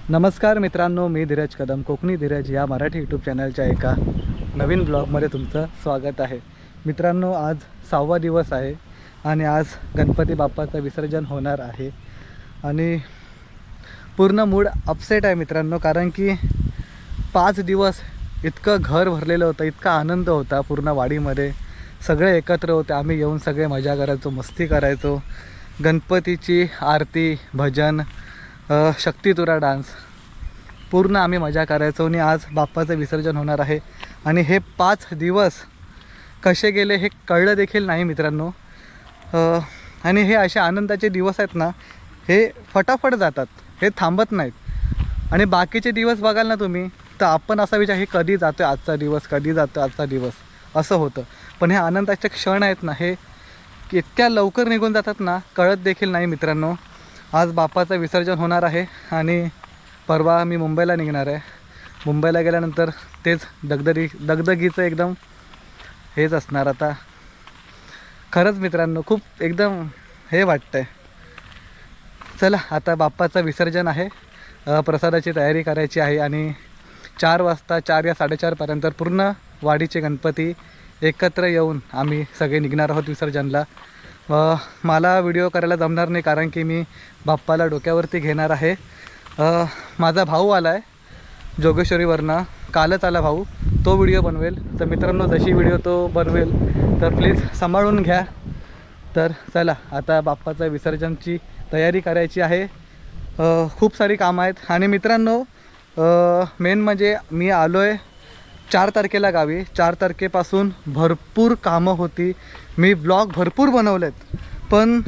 नमस्कार मित्रांनो, मी धीरज कदम, कोकणी धीरज या मराठी यूट्यूब चॅनलच्या एका नवीन ब्लॉगमध्ये तुमचं स्वागत आहे. मित्रांनो, आज 6वा दिवस आहे आणि आज गणपती बाप्पाचं विसर्जन होणार आहे आणि पूर्ण मूड अपसेट आहे मित्रांनो. कारण की 5 दिवस इतकं घर भरलेलं होतं, इतका आनंद होता पूर्ण वाडीमध्ये. सगळे एकत्र होते, आम्ही येऊन सगळे मजा करायचो, मस्ती करायचो. गणपतीची आरती, भजन, शक्तितुरा डान्स पूर्ण आम्ही मजा करायचो. आणि आज बाप्पाचं विसर्जन होणार आहे आणि हे 5 दिवस कसे गेले हे कळलं देखील नाही मित्रांनो. आणि हे असे आनंदाचे दिवस आहेत ना, हे फटाफट जातात, हे थांबत नाहीत. आणि बाकीचे दिवस बघाल ना तुम्ही, तर आपण असा विचार हे कधी जातो आहे आजचा दिवस, कधी जातो आजचा दिवस, असं होतं. पण हे आनंदाचे क्षण आहेत ना, हे इतक्या लवकर निघून जातात ना, कळत देखील नाही मित्रांनो. आज बाप्पाचं विसर्जन होणार आहे आणि परवा मी मुंबईला निघणार आहे. मुंबईला गेल्यानंतर तेच दगदगीचं एकदम हेच असणार. आता खरंच मित्रांनो खूप एकदम हे वाटतं आहे. चला, आता बाप्पाचं विसर्जन आहे, प्रसादाची तयारी करायची आहे आणि 4 वाजता, 4 या 4:30पर्यंत पूर्ण वाडीचे गणपती एकत्र येऊन आम्ही सगळे निघणार आहोत विसर्जनला. मला व्हिडिओ करायला जमणार नाही कारण की मी बाप्पाला डोक्यावरती घेणार आहे. माझा भाऊ आला आहे जोगेश्वरीवरनं, कालच आला भाऊ, तो व्हिडिओ बनवेल. तर मित्रांनो, जशी व्हिडिओ तो बनवेल तर प्लीज सांभाळून घ्या. तर चला, आता बाप्पाचं विसर्जनची तयारी करायची आहे. खूप सारी कामं आहेत आणि मित्रांनो मेन म्हणजे मी आलो आहे 4 तारखेला गावी. 4 तारखेपासून भरपूर कामं होती. मी ब्लॉग भरपूर बनवलेत, पण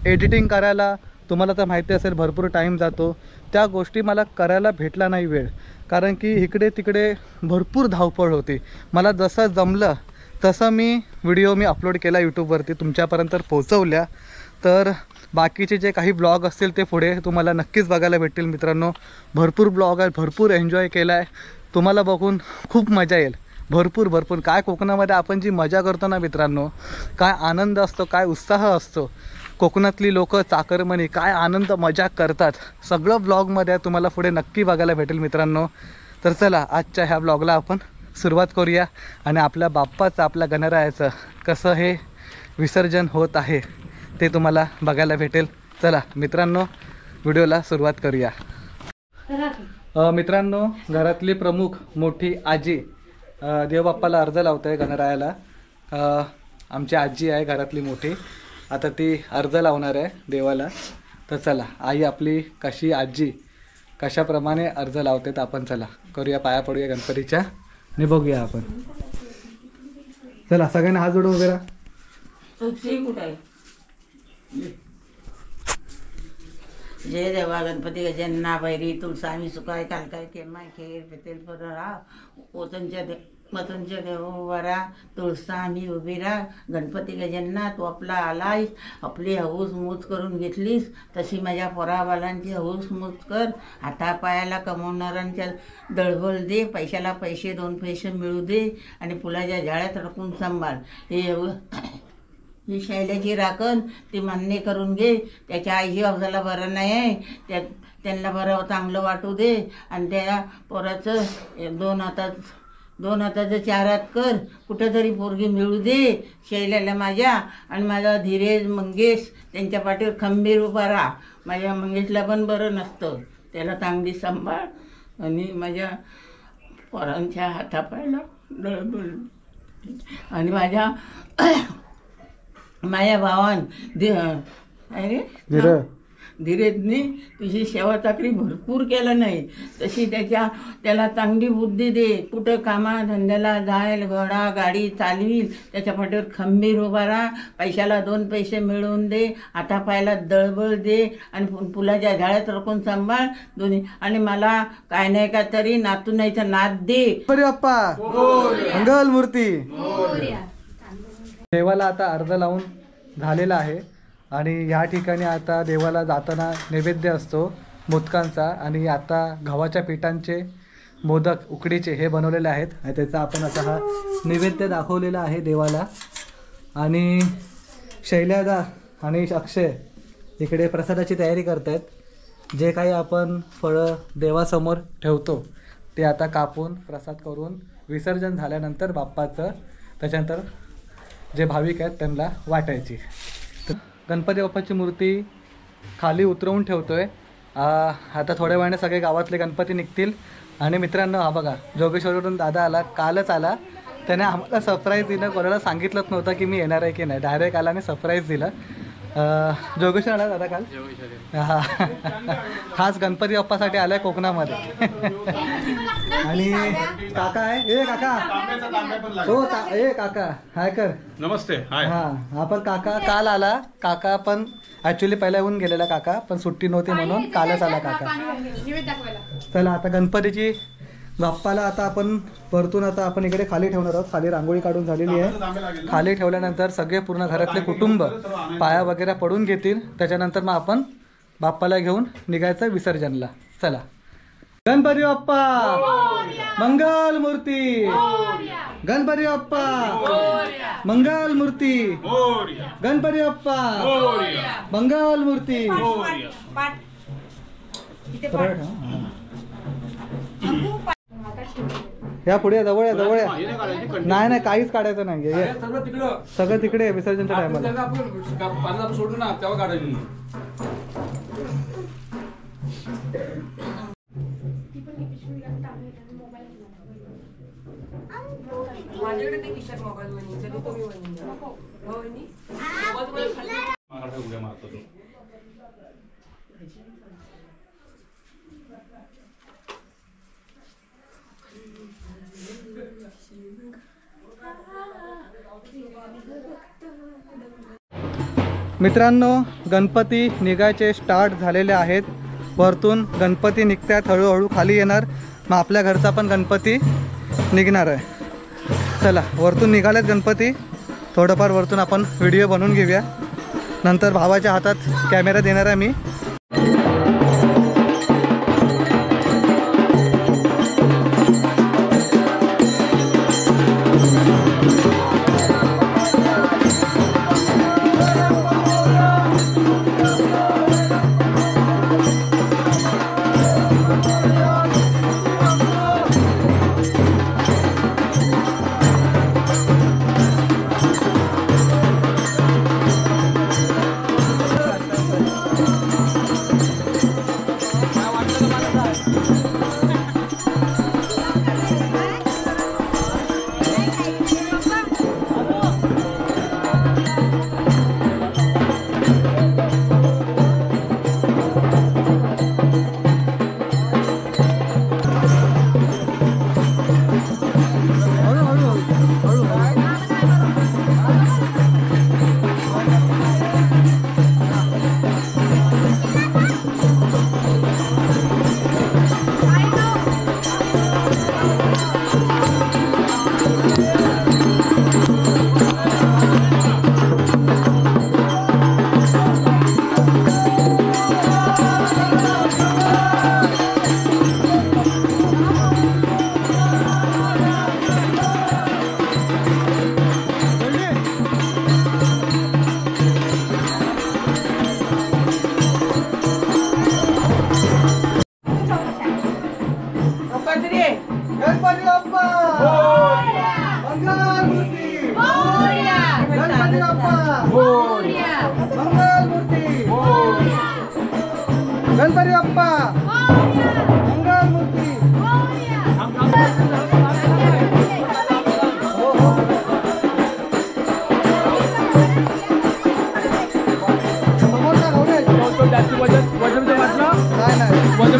एडिटिंग करायला तुम्हाला तर माहिती असेल भरपूर टाईम जातो. त्या गोष्टी मला करायला भेटला नाही वेळ, कारण की इकडे तिकडे भरपूर धावपळ होती. मला जसं जमलं तसं मी व्हिडिओ अपलोड केला यूट्यूबवरती, तुमच्यापर्यंत पोहोचवल्या. तर बाकीचे जे काही ब्लॉग असतील ते पुढे तुम्हाला नक्कीच बघायला भेटतील मित्रांनो. भरपूर ब्लॉग आहे, भरपूर एन्जॉय केला आहे. तुम्हाला बघून खूप मजा येईल, भरपूर. काय कोकणामध्ये आपण जी मजा करतो ना मित्रांनो, काय आनंद असतो, काय उत्साह असतो. कोकणातली लोकं, चाकरमनी काय आनंद मजा करतात, सगळं ब्लॉगमध्ये तुम्हाला पुढे नक्की बघायला भेटेल मित्रांनो. तर चला, आजच्या ह्या ब्लॉगला आपण सुरुवात करूया आणि आपल्या बाप्पाचं, आपल्या गणरायाचं कसं हे विसर्जन होत आहे ते तुम्हाला बघायला भेटेल. चला मित्रांनो, व्हिडिओला सुरुवात करूया. मित्रांनो, घरातली प्रमुख मोठी आजी देवबाप्पाला अर्ज लावत आहे गणरायाला. आमची आजी आहे घरातली मोठी, आता ती अर्ज लावणार आहे देवाला. तर चला, आई आपली कशी, आजी कशाप्रमाणे अर्ज लावते तर आपण चला करूया, पाया पडूया गणपतीच्या आणि बघूया आपण. चला, सगळ्यांना हात जोडून उभे राहा. जय देवा गणपती गजानना बैरी तुळसामी सुखाय कालकाय केमाय खेर पेतेल पदरा वतनच्या देवरा तुळसामी उभीरा. गणपती गजानना, तू आपला आलायस, आपली हौस मूज करून घेतलीस, तशी माझ्या पोराबालांची हौस मूज कर. हातापायाला कमवणाऱ्यांच्या दळबळ दे, पैशाला पैसे 2 पैसे मिळू दे आणि फुलाच्या झाड्यात रकून सांभाळ. ही शैल्याची राखण ती मान्य करून घे. त्याच्या आईची अवजाला बरं नाही आहे, त्यांना बरं चांगलं वाटू दे आणि त्या पोराचं 2 हाताचं 4 हात कर. कुठंतरी पोरगी मिळू दे शैल्याला माझ्या. आणि माझा धीरेज मंगेश त्यांच्या पाठीवर खंबीर उभा राहा. माझ्या मंगेशला पण बरं नसतं, त्याला चांगली सांभाळ आणि माझ्या पोरांच्या हातापायला दळबळ. आणि माझ्या भावान धीरेजनी तुझी सेवा चाकरी भरपूर केलं नाही, तशी त्याला चांगली बुद्धी दे. कुठं कामा धंद्याला जाईल, घोडा गाडी चालवील, त्याच्या पाठीवर खंबीर उभा राहा. पैशाला 2 पैसे मिळवून दे, हातापायाला दळबळ दे आणि फुलाच्या झाडात रकून सांभाळ दोन्ही. आणि मला काय नाही का तरी नातू नाही तर नात दे. बाप्पा मंगल मूर्ती. देवाला आता अर्ज लावून झालेला आहे आणि या ठिकाणी आता देवाला जाताना नैवेद्य असतो मोदकांचा. आणि आता गव्हाच्या पिठांचे मोदक उकडीचे हे बनवलेले आहेत आणि त्याचा आपण आता हा नैवेद्य दाखवलेला आहे देवाला. आणि शैल्यादा आणि अक्षय इकडे प्रसादाची तयारी करत आहेत. जे काही आपण फळं देवासमोर ठेवतो ते आता कापून प्रसाद करून विसर्जन झाल्यानंतर बाप्पाचं त्याच्यानंतर जे भाविक आहेत त्यांना वाटायची. तर गणपती बाप्पाची मूर्ती खाली उतरवून ठेवतोय. आता थोड्या वेळाने सगळे गावातले गणपती निघतील. आणि मित्रांनो, हा बघा जोगेश्वरवरून दादा आला, कालच आला. त्याने आम्हाला सरप्राईज दिलं, कोणाला सांगितलंच नव्हतं की मी येणार आहे की नाही. डायरेक्ट आला आणि सरप्राईज दिलं. जोगेश्वर आला दादा काल? हा, खास गणपती बाप्पासाठी आलाय कोकणामध्ये. आणि काका आहे, ए काका हो ए काका हाय कर. नमस्ते. हाय. हा आपण काका काल आला. काका पण ॲक्च्युली पहिला येऊन गेलेला काका, पण सुट्टी नव्हती म्हणून कालच आला काका. चला आता गणपतीची बाप्पाला आता आपण परतून आता आपण इकडे खाली ठेवणार आहोत. खाली रांगोळी काढून झालेली आहे. खाली ठेवल्यानंतर सगळे पूर्ण घरातले कुटुंब पाया वगैरे पडून घेतील. त्याच्यानंतर मग आपण बाप्पाला घेऊन निघायचं विसर्जनला. चला. गणपती बाप्पा मंगल मूर्ती, गणपती बाप्पा मंगल मूर्ती, गणपती बाप्पा मंगल मूर्ती. या पुढे जवळ जवळ नाही नाही काहीच काढायचं नाही. सगळं तिकडे विसर्जनच्या टायमाला सोडून ना तेव्हा काढायची. माझ्याकडे ते किशोर मोबाईल वणी जरी तुम्ही वणी हो वणी सोबत मला खाली मराठा उड्या मारतो तो. मित्रांनो, गणपती निघायचे स्टार्ट झालेले आहेत. वरतून गणपती निघतात, हळूहळू खाली येणार. मग आपल्या घरचा पण गणपती निघणार आहे. चला, वरतून निघालेत गणपती. थोडंफार वरतून आपण व्हिडिओ बनवून घेऊया. नंतर भावाच्या हातात कॅमेरा देणार आहे मी. गणपती बाप्पा मंगल मूर्ती. जास्ती वजन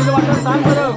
वाटलं सांग बरं.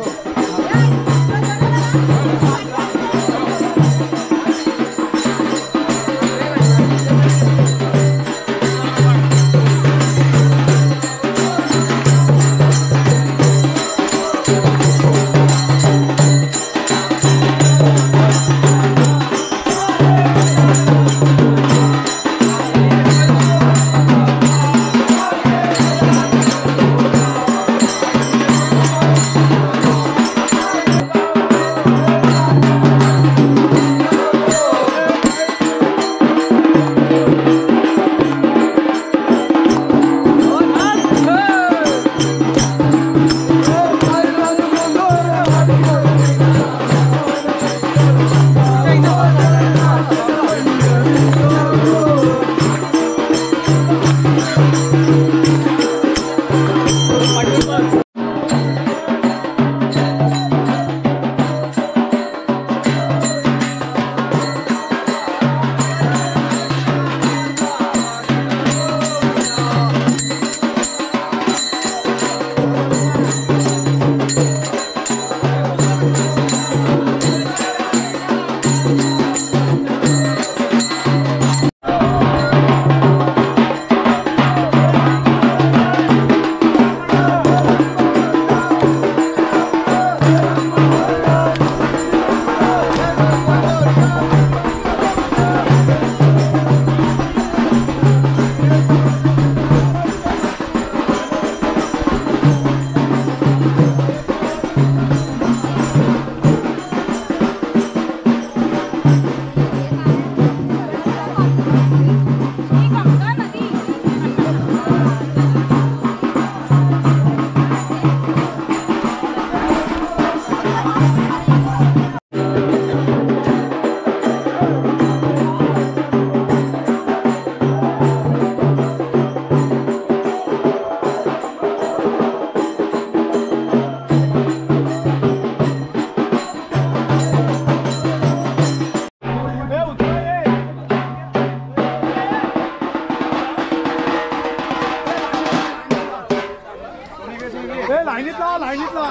लाईनीत लावा लाईनीत लावा.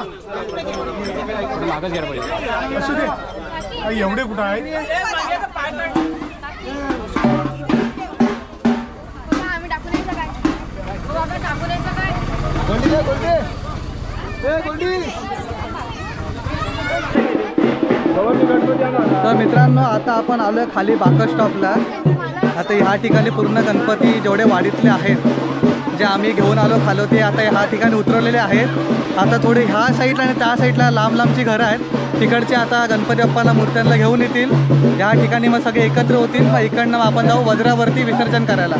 मागच घ्यायला पाहिजे. असू दे. एवढे कुठं आहेत? आम्ही टाकून यायचं काय बाबा टाकून यायचं काय गोल्डी दे, गोल्डी. ए गोल्डी. तर मित्रांनो आता आपण आलोय खाली बाकर स्टॉपला. आता ह्या ठिकाणी पूर्ण गणपती जेवढे वाडीतले आहेत जे आम्ही घेऊन आलो खालो ते आता ह्या ठिकाणी उतरवलेले आहेत. आता थोडे ह्या साईडला आणि त्या साईडला लांब लांबची घरं आहेत. तिकडचे आता गणपती बाप्पाला मूर्त्यांना घेऊन येतील. या ठिकाणी मग सगळे एकत्र होतील. मग इकडनं आपण जाऊ वज्रावरती विसर्जन करायला.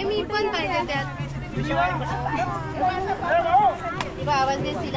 मी पण पाहिजे त्यात आवाज देतील.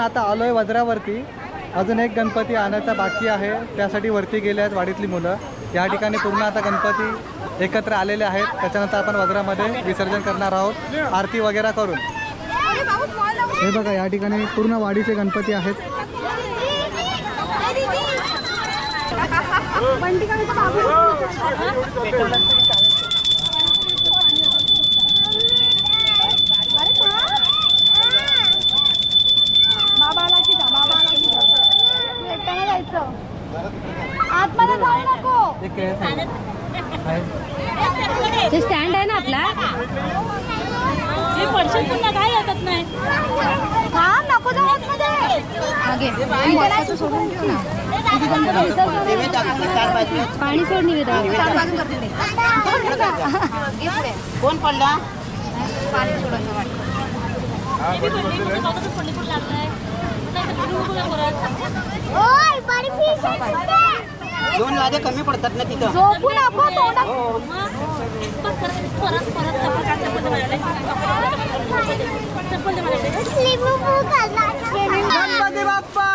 आता आलोय वज्रावरती. अजून एक गणपती आणायचा बाकी आहे. त्यासाठी वरती गेले आहेत वाडीतली मुलं. या ठिकाणी पूर्ण आता गणपती एकत्र आलेले आहेत. त्याच्यानंतर आपण वज्रामध्ये विसर्जन करणार आहोत आरती वगैरे करून. हे बघा या ठिकाणी पूर्ण वाडीचे गणपती आहेत. आतमध्ये जाऊ नको. ते स्टँड आहे ना आपला. हे पडशील पुन्हा काय येतात नाही. हा नको जाऊ आतमध्ये. मागे सोडून घेऊ ना. पाणी सोड निवेदन. कोण पडला? पाणी सोडायचं वाटतं. दोन वाजे कमी पडतात ना तिथं. झोपू नको तोंडात. गणपती बाप्पा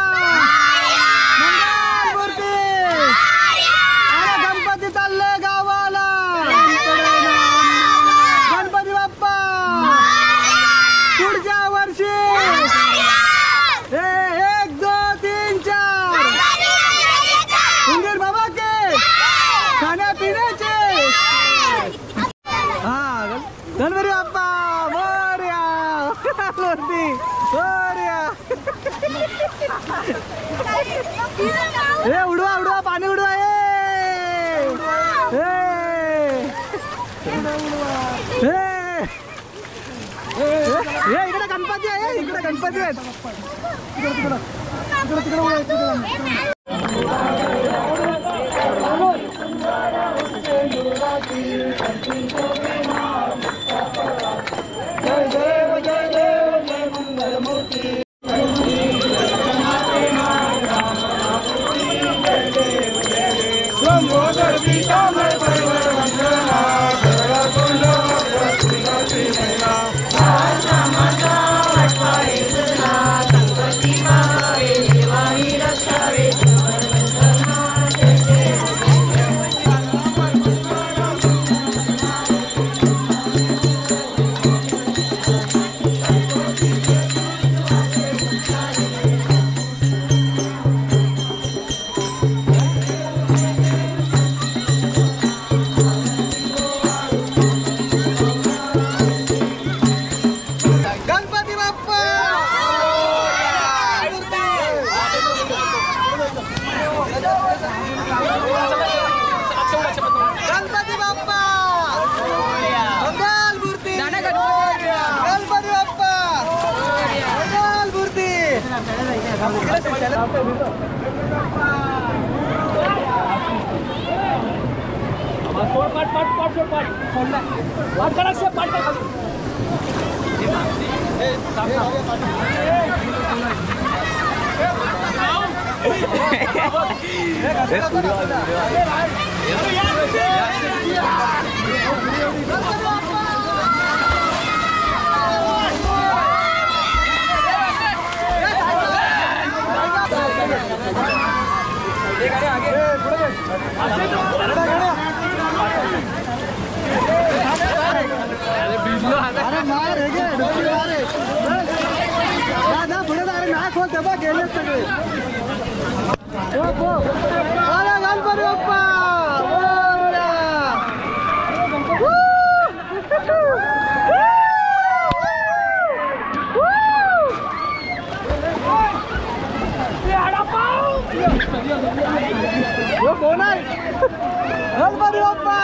मंगलमूर्ती. अरे गणपती चालले गावाला. गणपती बाप्पा पुढच्या वर्षी. 1 2 3 4 उंदीर बाबा के खाण्यापिण्याचे. हा गणपती बाप्पा मोरया. मूर्ती मोरया. हे उडवा उडवा पाणी उडवा. इकडे गणपती आहे. इकडे गणपती आहेत. अरे मार हे घे डोकी मार रे ना पुढे जा रे नाक होत बा गेले सगळे ओ अरे गणपती बाप्पा ओ कोण आहे गणपती बाप्पा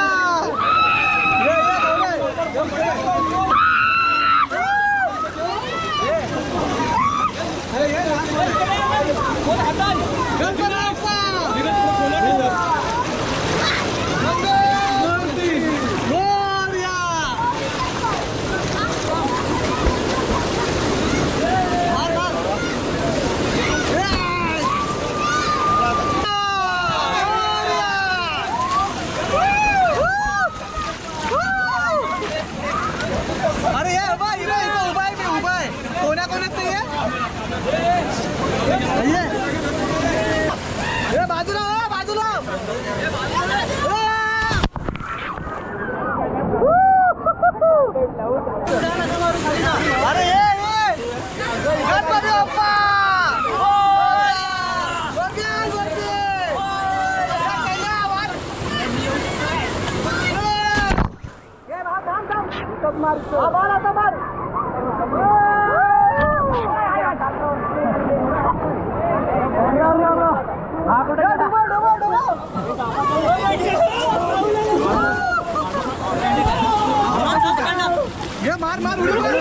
मार मार उडी मार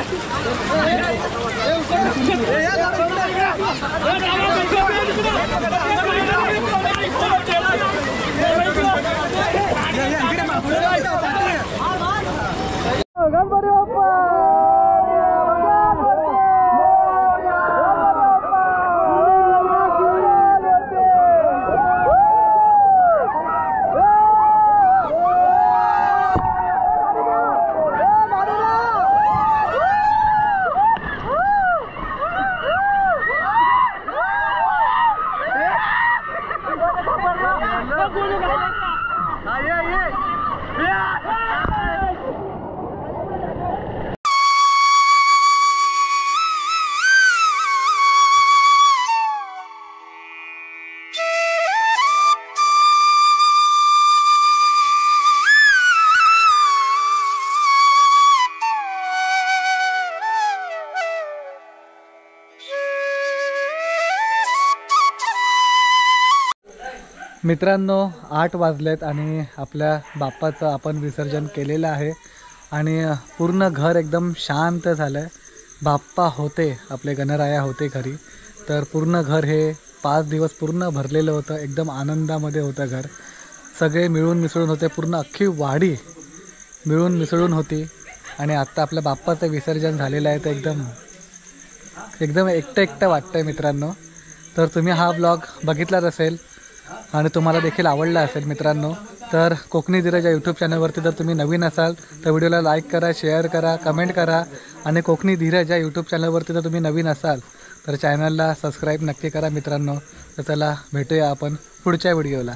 गणपती बाप्पा मित्रांनो 8 वाजलेत आणि आपल्या बाप्पाचं आपण विसर्जन केलेलं आहे आणि पूर्ण घर एकदम शांत झालं आहे. बाप्पा होते, आपले गणराया होते घरी, तर पूर्ण घर हे 5 दिवस पूर्ण भरलेलं होतं. एकदम आनंदामध्ये होतं घर. सगळे मिळून मिसळून होते, पूर्ण अख्खी वाडी मिळून मिसळून होती. आणि आत्ता आपल्या बाप्पाचं विसर्जन झालेलं आहे, तर एकदम एकटं वाटतं आहे मित्रांनो. तर तुम्ही हा ब्लॉग बघितलाच असेल आणि तुम्हाला देखील आवडला असेल मित्रांनो. तर कोकणी धीरज या यूट्यूब चॅनलवरती जर तुम्ही नवीन असाल तर व्हिडिओला लाईक करा, शेअर करा, कमेंट करा. आणि कोकणी धीरज या यूट्यूब चॅनलवरती जर तुम्ही नवीन असाल तर चॅनलला सबस्क्राईब नक्की करा मित्रांनो. तर चला भेटूया आपण पुढच्या व्हिडिओला.